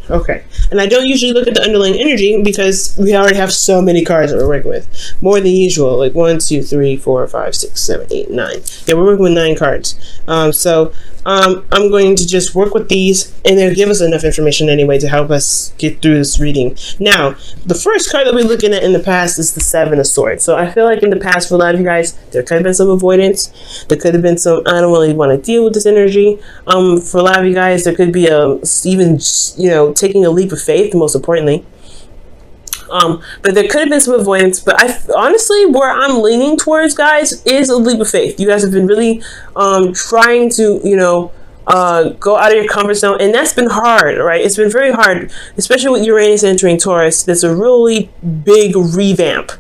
Okay. And I don't usually look at the underlying energy because we already have so many cards that we're working with. More than usual. Like 1, 2, 3, 4, 5, 6, 7, 8, 9. Yeah, we're working with 9 cards. I'm going to just work with these, and they'll give us enough information anyway to help us get through this reading. Now, the first card that we're looking at in the past is the 7 of Swords. So I feel like in the past, for a lot of you guys, there could have been some avoidance. There could have been some, I don't really want to deal with this energy. For a lot of you guys, there could be even, taking a leap of faith, most importantly. But there could have been some avoidance, but honestly, where I'm leaning towards, guys, is a leap of faith. You guys have been really trying to, go out of your comfort zone, and that's been hard, right? It's been very hard, especially with Uranus entering Taurus. There's a really big revamp,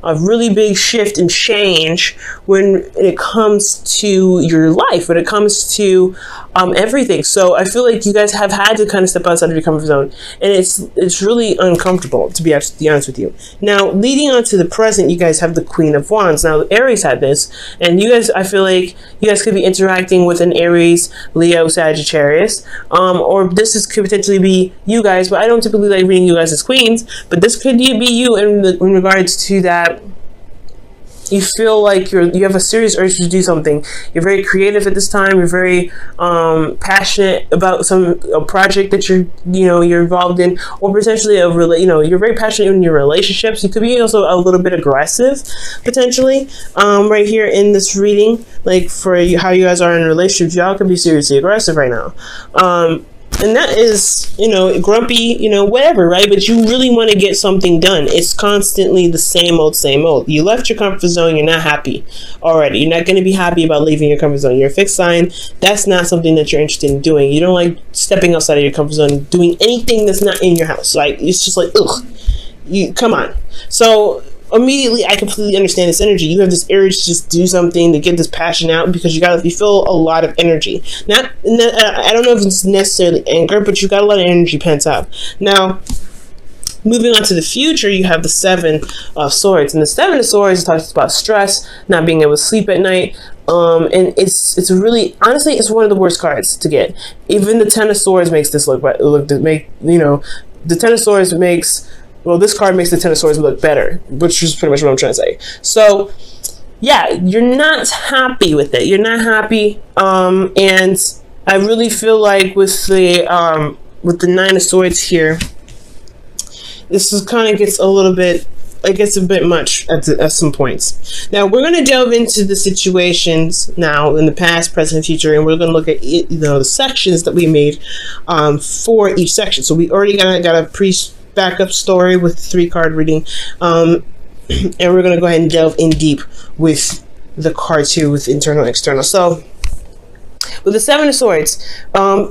a really big shift and change when it comes to your life, when it comes to everything. So I feel like you guys have had to kind of step outside of your comfort zone, and it's really uncomfortable, to be absolutely honest with you. Now, leading on to the present, you guys have the Queen of Wands. Now, Aries had this, and you guys, I feel like you guys could be interacting with an Aries, Leo, Sagittarius, or could potentially be you guys, but I don't typically like reading you guys as queens, but this could be you in regards to that. You feel like you have a serious urge to do something. You're very creative at this time. You're very passionate about a project that you're involved in, or potentially you're very passionate in your relationships. You could be also a little bit aggressive, potentially, right here in this reading. Like for how you guys are in relationships, y'all could be seriously aggressive right now. And that is, grumpy, whatever, right? But you really want to get something done. It's constantly the same old, same old. You left your comfort zone. You're not happy already. You're not going to be happy about leaving your comfort zone. You're a fixed sign. That's not something that you're interested in doing. You don't like stepping outside of your comfort zone, doing anything that's not in your house. Like, it's just like, ugh, come on. So immediately, I completely understand this energy. You have this urge to just do something, to get this passion out, because you feel a lot of energy. I don't know if it's necessarily anger, but you got a lot of energy pent up. Now, moving on to the future, you have the 7 of Swords, and the 7 of Swords talks about stress, not being able to sleep at night. And it's really, honestly, it's one of the worst cards to get. Even the 10 of Swords makes this the 10 of Swords makes. Well, this card makes the 10 of Swords look better, which is pretty much what I'm trying to say. So, yeah, you're not happy with it. You're not happy. And I really feel like with the 9 of Swords here, this kind of gets a bit much at some points. Now, we're going to delve into the situations now in the past, present, and future, and we're going to look at the sections that we made for each section. So we already got a backup story with 3-card reading, and we're going to go ahead and delve in deep with the card 2 with internal and external. So with the 7 of Swords,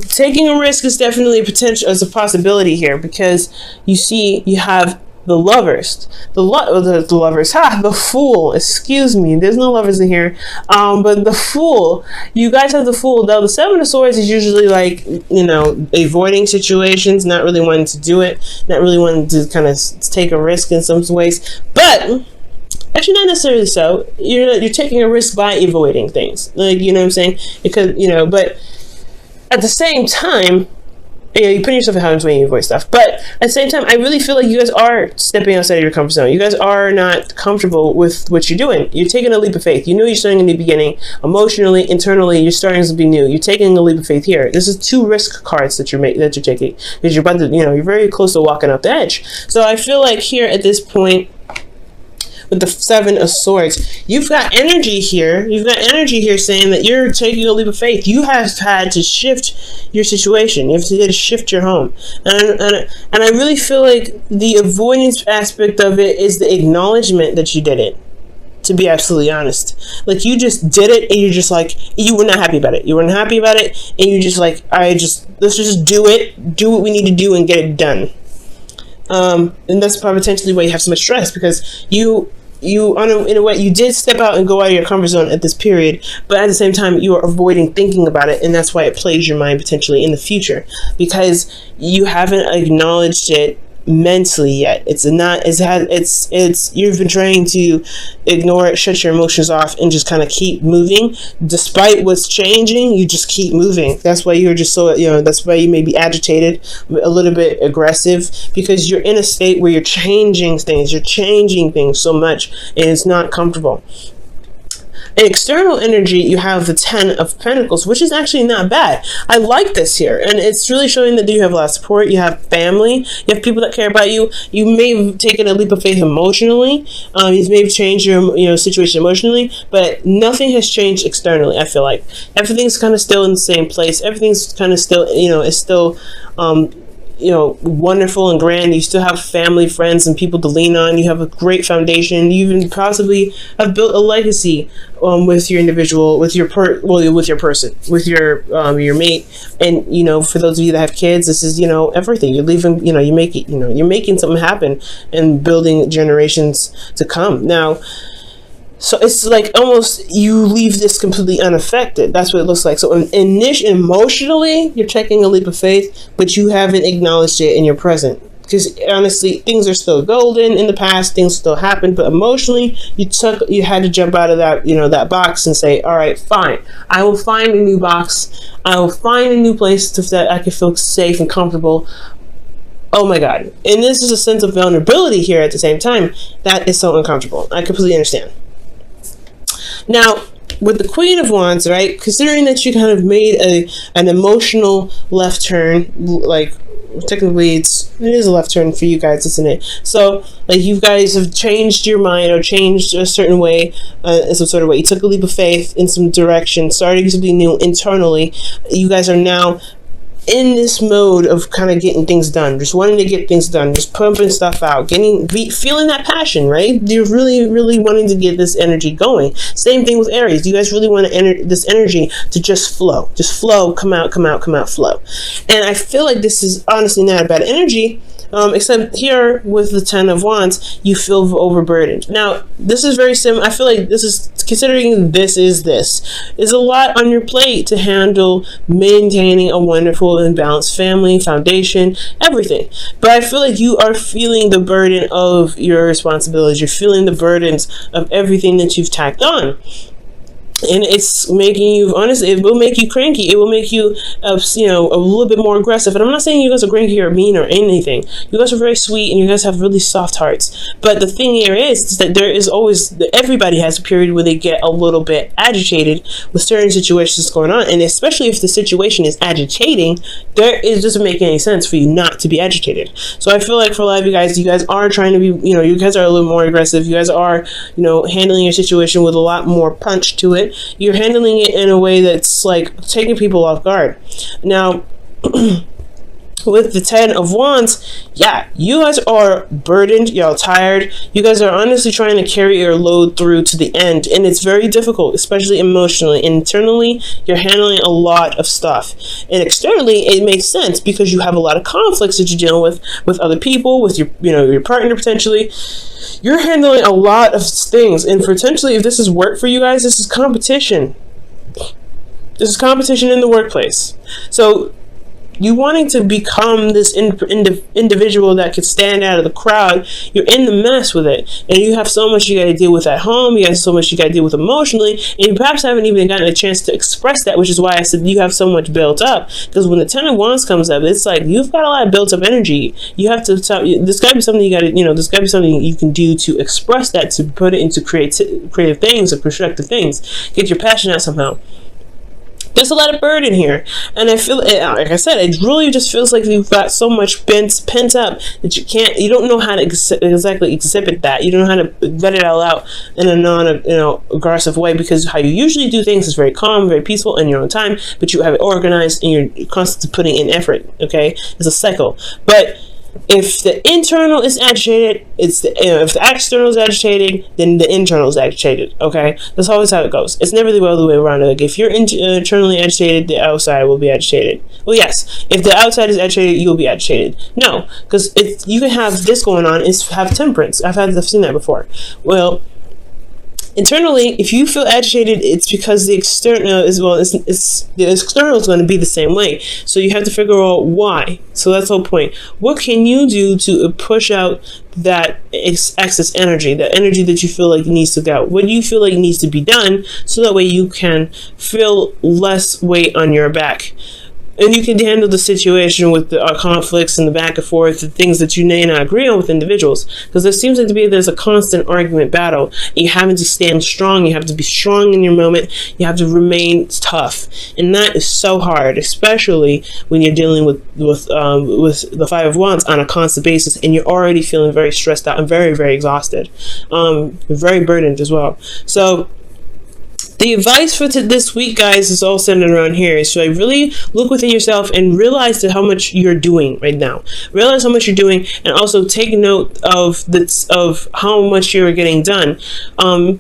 taking a risk is definitely a possibility here, because you have the Lovers, the Lovers, the Fool, excuse me, there's no Lovers in here, but the Fool, you guys have the Fool. Though the 7 of Swords is usually like, avoiding situations, not really wanting to do it, not really wanting to kind of take a risk in some ways, but actually not necessarily so. You're taking a risk by avoiding things, like, you know what I'm saying? Because, but at the same time, you put yourself in harm's way when you avoid stuff. But at the same time, I really feel like you guys are stepping outside of your comfort zone. You guys are not comfortable with what you're doing. You're taking a leap of faith. You know you're starting in the beginning. Emotionally, internally, you're starting something new. You're taking a leap of faith here. This is 2 risk cards that you're taking, because you're about to, you're very close to walking off the edge. So I feel like here at this point, with the 7 of Swords, you've got energy here. You've got energy here saying that you're taking a leap of faith. You have had to shift your situation. You have to shift your home. And I really feel like the avoidance aspect of it is the acknowledgement that you did it. To be absolutely honest, like, you just did it, and you're just like, you were not happy about it. You weren't happy about it, and you're just like, let's just do it. Do what we need to do and get it done. And that's probably potentially why you have so much stress, because you in a way, you did step out and go out of your comfort zone at this period, but at the same time, you are avoiding thinking about it, and that's why it plays your mind potentially in the future, because you haven't acknowledged it mentally yet. It's not, you've been trying to ignore it, shut your emotions off, and just kind of keep moving. Despite what's changing, you just keep moving. That's why you're just so, that's why you may be agitated, a little bit aggressive, because you're in a state where you're changing things so much, and it's not comfortable. In external energy, you have the 10 of Pentacles, which is actually not bad. I like this here, and it's really showing that you have a lot of support. You have family. You have people that care about you. You may have taken a leap of faith emotionally. You may have changed your situation emotionally, but nothing has changed externally. I feel like everything's kind of still in the same place. Everything's kind of still, is still wonderful and grand. You still have family, friends, and people to lean on. You have a great foundation. You even possibly have built a legacy with your individual, with your person, with your mate. And for those of you that have kids, this is everything. You're leaving. You're making something happen and building generations to come. Now, so it's like almost you leave this completely unaffected. That's what it looks like. So emotionally, you're taking a leap of faith, but you haven't acknowledged it in your present. Because honestly, things are still golden in the past. Things still happen, but emotionally, you had to jump out of that box and say, all right, fine. I will find a new box. I will find a new place that I can feel safe and comfortable. Oh my God. And this is a sense of vulnerability here at the same time. That is so uncomfortable. I completely understand. Now, with the Queen of Wands, right, considering that you kind of made an emotional left turn, like technically it is a left turn for you guys, isn't it? So like you guys have changed your mind or changed a certain way, in some sort of way. You took a leap of faith in some direction, starting something new internally. You guys are now in this mode of kind of getting things done, just wanting to get things done, just pumping stuff out, feeling that passion, right? You're really, really wanting to get this energy going. Same thing with Aries. You guys really want this energy to just flow, come out, flow. And I feel like this is honestly not a bad energy. Except here with the 10 of Wands, you feel overburdened. Now, this is very similar. I feel like this is, considering this is a lot on your plate to handle maintaining a wonderful and balanced family, foundation, everything. But I feel like you are feeling the burden of your responsibilities. You're feeling the burdens of everything that you've tacked on. And it's making you, honestly, it will make you cranky. It will make you, a little bit more aggressive. And I'm not saying you guys are cranky or mean or anything. You guys are very sweet and you guys have really soft hearts. But the thing here is that there is always, everybody has a period where they get a little bit agitated with certain situations going on. And especially if the situation is agitating, it doesn't make any sense for you not to be agitated. So I feel like for a lot of you guys are trying to be, you guys are a little more aggressive. You guys are, handling your situation with a lot more punch to it. You're handling it in a way that's like taking people off guard. Now, with the 10 of Wands, yeah, you guys are burdened, y'all tired. You guys are honestly trying to carry your load through to the end, and it's very difficult, especially emotionally. Internally, you're handling a lot of stuff, and externally, it makes sense because you have a lot of conflicts that you're dealing with other people, with your partner potentially. You're handling a lot of things, and potentially, if this is work for you guys, this is competition. This is competition in the workplace. So you wanting to become this individual that could stand out of the crowd, you're in the mess with it, and you have so much you got to deal with at home. You got so much you got to deal with emotionally, and you perhaps haven't even gotten a chance to express that, which is why I said you have so much built up. Because when the 10 of Wands comes up, it's like you've got a lot of built up energy. You have to there's got to be something you got to there's got to be something you can do to express that, to put it into creative things or constructive things. Get your passion out somehow. There's a lot of burden here, and I feel, like I said, it really just feels like you've got so much pent up that you don't know how to exactly exhibit that. You don't know how to let it all out in a aggressive way, because how you usually do things is very calm, very peaceful in your own time, but you have it organized and you're constantly putting in effort. Okay, it's a cycle. But if the internal is agitated, if the external is agitated, then the internal is agitated. Okay, that's always how it goes. It's never the other way around. Like if you're internally agitated, the outside will be agitated. Well, yes, if the outside is agitated, you'll be agitated. No, because if you can have this going on, is have temperance. I've seen that before. Well, Internally, if you feel agitated, it's because the external as well. The external is going to be the same way. So you have to figure out why. So that's the whole point. What can you do to push out that excess energy, that energy that you feel like needs to go? What do you feel like needs to be done so that way you can feel less weight on your back? And you can handle the situation with the conflicts and the back and forth, the things that you may not agree on with individuals. Because there seems like to be there's a constant argument battle. You having to stand strong. You have to be strong in your moment. You have to remain tough, and that is so hard, especially when you're dealing with the Five of Wands on a constant basis, and you're already feeling very stressed out and very, very exhausted, very burdened as well. So the advice for this week, guys, is all centered around here. So I really look within yourself and realize that how much you're doing right now. Realize how much you're doing, and also take note of how much you're getting done.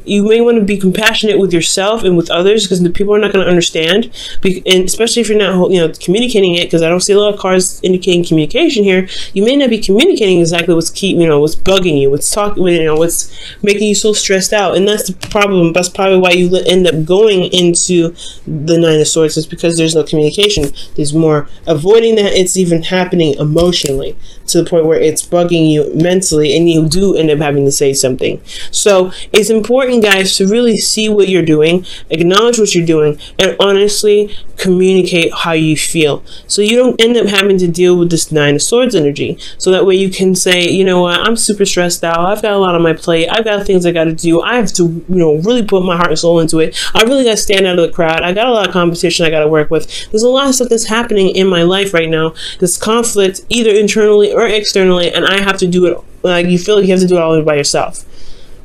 You may want to be compassionate with yourself and with others, because the people are not going to understand, and especially if you're not, communicating it. Because I don't see a lot of cards indicating communication here. You may not be communicating exactly what's what's bugging you, what's making you so stressed out, and that's the problem. That's probably why you end up going into the Nine of Swords, is because there's no communication. There's more avoiding that it's even happening emotionally, to the point where it's bugging you mentally, and you do end up having to say something. So it's important, guys, to really see what you're doing, acknowledge what you're doing, and honestly communicate how you feel, so you don't end up having to deal with this Nine of Swords energy. So that way you can say, you know what, I'm super stressed out, I've got a lot on my plate, I've got things I got to do, I have to really put my heart and soul into it, I really got to stand out of the crowd, I got a lot of competition I got to work with, there's a lot of stuff that's happening in my life right now, this conflict either internally or externally, and I have to do it. Like, you feel like you have to do it all by yourself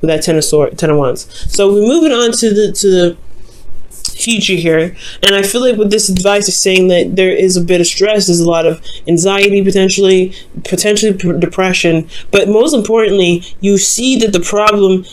with that Ten of Wands. So we're moving on to the future here, and I feel like with this advice is saying that there is a bit of stress, there's a lot of anxiety, potentially depression, but most importantly, you see that the problem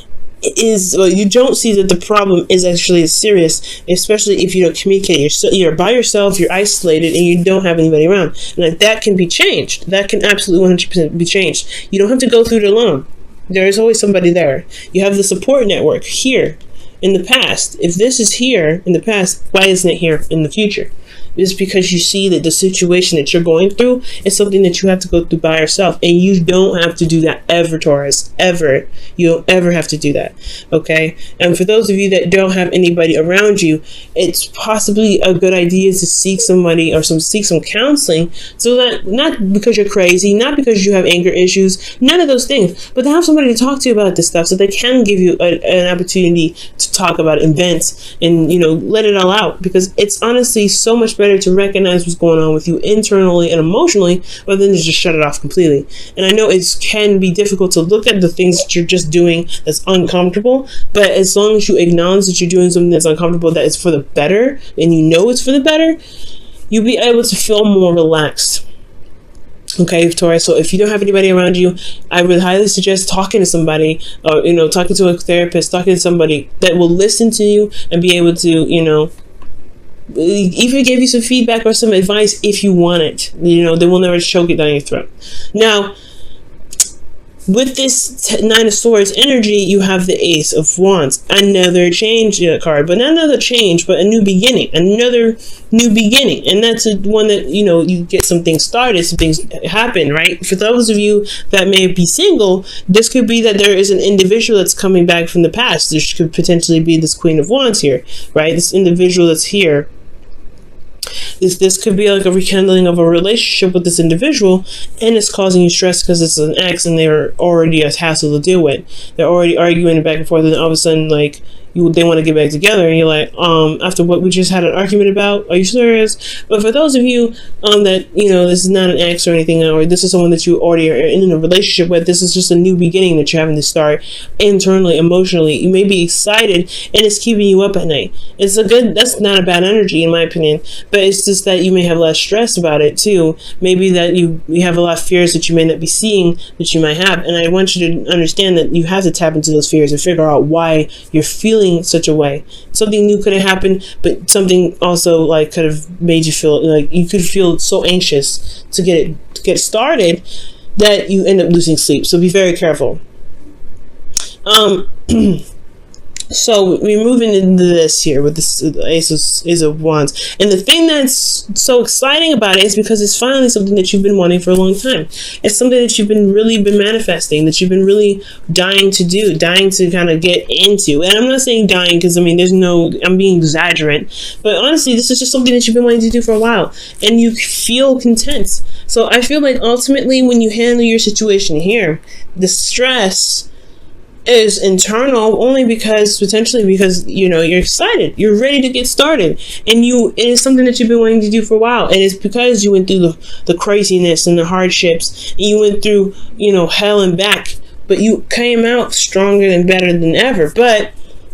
is, well, you don't see that the problem is actually as serious, especially if you don't communicate. You're by yourself, you're isolated, and you don't have anybody around. And that can be changed. That can absolutely 100% be changed. You don't have to go through it alone. There is always somebody there. You have the support network here in the past. If this is here in the past, why isn't it here in the future? It's because you see that the situation that you're going through is something that you have to go through by yourself, and you don't have to do that ever, Taurus, ever. You don't ever have to do that, okay? And for those of you that don't have anybody around you, it's possibly a good idea to seek somebody or seek some counseling, so that, not because you're crazy, not because you have anger issues, none of those things, but to have somebody to talk to about this stuff, so they can give you an opportunity to talk about it and vent and let it all out, because it's honestly so much better to recognize what's going on with you internally and emotionally, rather than to just shut it off completely. And I know it can be difficult to look at the things that you're just doing that's uncomfortable, but as long as you acknowledge that you're doing something that's uncomfortable, that is for the better, and it's for the better, you'll be able to feel more relaxed. Okay, Taurus, so if you don't have anybody around you, I would highly suggest talking to somebody, or talking to a therapist, talking to somebody that will listen to you and be able to even give you some feedback or some advice if you want it. They will never choke it down your throat. Now, with this Nine of Swords energy, you have the Ace of Wands, another change card, but not another change, but a new beginning, another new beginning. And that's one that you get some things started, some things happen, right? For those of you that may be single, this could be that there is an individual that's coming back from the past. There could potentially be this Queen of Wands here, right? This individual that's here. This could be like a rekindling of a relationship with this individual, and it's causing you stress because it's an ex and they're already a hassle to deal with. They're already arguing back and forth, and all of a sudden, like, they want to get back together, and you're like, after what we just had an argument about, are you serious? But for those of you that this is not an ex or anything, or this is someone that you already are in a relationship with, this is just a new beginning that you're having to start internally, emotionally. You may be excited, and it's keeping you up at night. That's not a bad energy in my opinion, but it's just that you may have less stress about it too. Maybe that you have a lot of fears that you may not be seeing that you might have, and I want you to understand that you have to tap into those fears and figure out why you're feeling such a way. Something new could have happened, but something also could have made you feel like you could feel so anxious to get started that you end up losing sleep. So be very careful. So we're moving into this here with this Ace of Wands, and the thing that's so exciting about it is because it's finally something that you've been wanting for a long time. It's something that you've been manifesting, that you've been really dying to do, dying to kind of get into. And I'm not saying dying because I mean I'm being exaggerate, but honestly, this is just something that you've been wanting to do for a while, and you feel content. So I feel like ultimately, when you handle your situation here, the stress is internal only because you're excited, you're ready to get started, and it is something that you've been wanting to do for a while, and it's because you went through the craziness and the hardships, and you went through hell and back, but you came out stronger and better than ever. But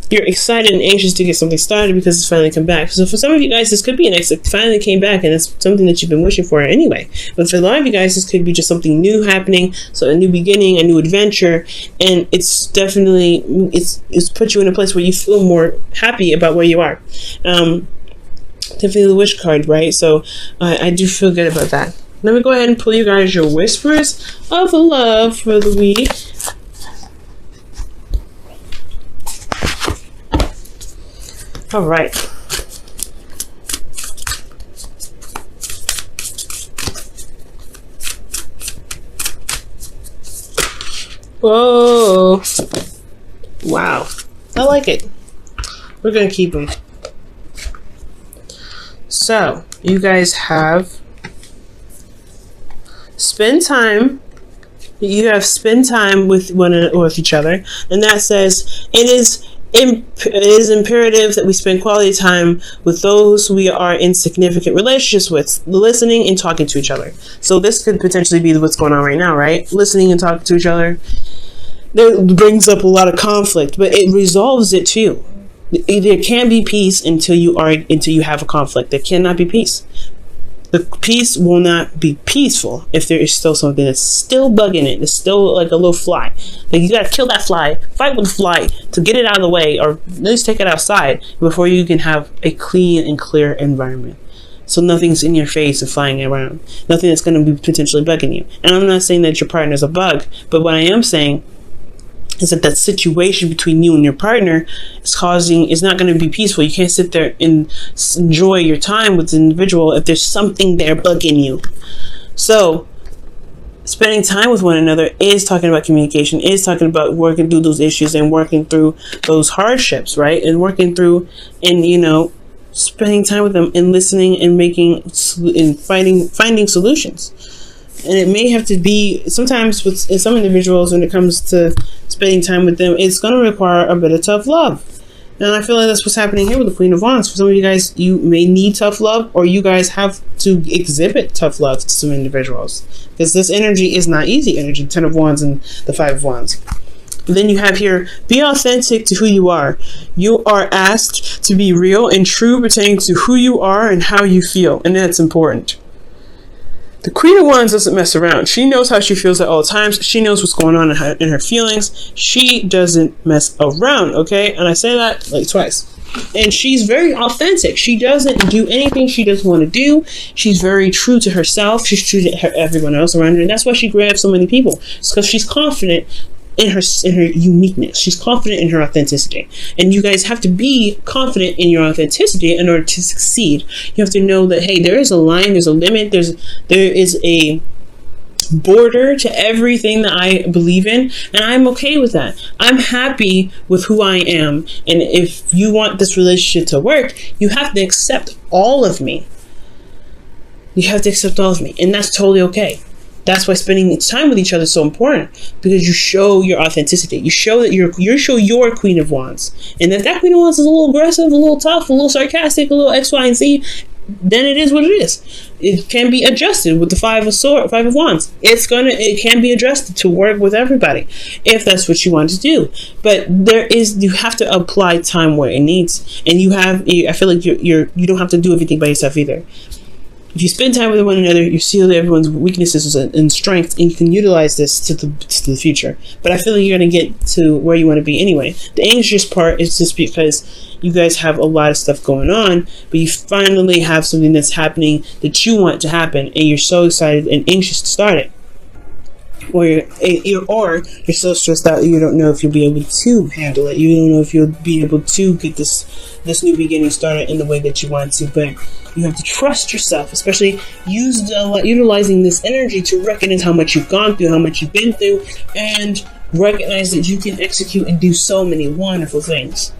you're excited and anxious to get something started because it's finally come back. So for some of you guys, this could be it finally came back, and it's something that you've been wishing for anyway. But for a lot of you guys, this could be just something new happening, so a new beginning, a new adventure, and it's definitely it's put you in a place where you feel more happy about where you are. Definitely the wish card, right? So I do feel good about that. Let me go ahead and pull you guys your whispers of love for the week. All right. Whoa. Wow. I like it. We're going to keep them. So, you guys have spend time. You have spend time with with each other. And that says it is imperative that we spend quality time with those we are in significant relationships with, listening and talking to each other. So this could potentially be what's going on right now, right? Listening and talking to each other. That brings up a lot of conflict, but it resolves it too. There can't be peace until you have a conflict. There cannot be peace. The peace will not be peaceful if there is still something that's still bugging it. It's still like a little fly. Like you gotta kill that fly, fight with the fly to get it out of the way, or at least take it outside before you can have a clean and clear environment. So nothing's in your face and flying around. Nothing that's gonna be potentially bugging you. And I'm not saying that your partner's a bug, but what I am saying is that situation between you and your partner is not going to be peaceful. You can't sit there and enjoy your time with the individual if there's something there bugging you. So spending time with one another is talking about communication, is talking about working through those issues and working through those hardships, right? And working through and spending time with them and listening and finding solutions. And it may have to be, sometimes with some individuals, when it comes to spending time with them, it's going to require a bit of tough love. And I feel like that's what's happening here with the Queen of Wands. For some of you guys, you may need tough love, or you guys have to exhibit tough love to some individuals. Because this energy is not easy energy, 10 of Wands and the 5 of Wands. But then you have here, be authentic to who you are. You are asked to be real and true pertaining to who you are and how you feel. And that's important. The Queen of Wands doesn't mess around. She knows how she feels at all times. She knows what's going on in her feelings. She doesn't mess around, okay? And I say that like twice. And she's very authentic. She doesn't do anything she doesn't want to do. She's very true to herself. She's true to everyone else around her. And that's why she grabs so many people. It's because she's confident in her uniqueness. She's confident in her authenticity. And you guys have to be confident in your authenticity in order to succeed. You have to know that, hey, there is a line, there's a limit, there is a border to everything that I believe in, and I'm okay with that. I'm happy with who I am. And if you want this relationship to work, you have to accept all of me. You have to accept all of me, and that's totally okay. That's why spending time with each other is so important, because you show your authenticity. You show that you're Queen of Wands, and if that Queen of Wands is a little aggressive, a little tough, a little sarcastic, a little X, Y, and Z, then it is what it is. It can be adjusted with the 5 of Wands. It can be adjusted to work with everybody if that's what you want to do. But you have to apply time where it needs, and I feel like you don't have to do everything by yourself either. If you spend time with one another, you see everyone's weaknesses and strengths, and you can utilize this to the future. But I feel like you're going to get to where you want to be anyway. The anxious part is just because you guys have a lot of stuff going on, but you finally have something that's happening that you want to happen, and you're so excited and anxious to start it. or you're so stressed out you don't know if you'll be able to handle it. You don't know if you'll be able to get this new beginning started in the way that you want to. But you have to trust yourself, especially utilizing this energy to recognize how much you've gone through, how much you've been through, and recognize that you can execute and do so many wonderful things.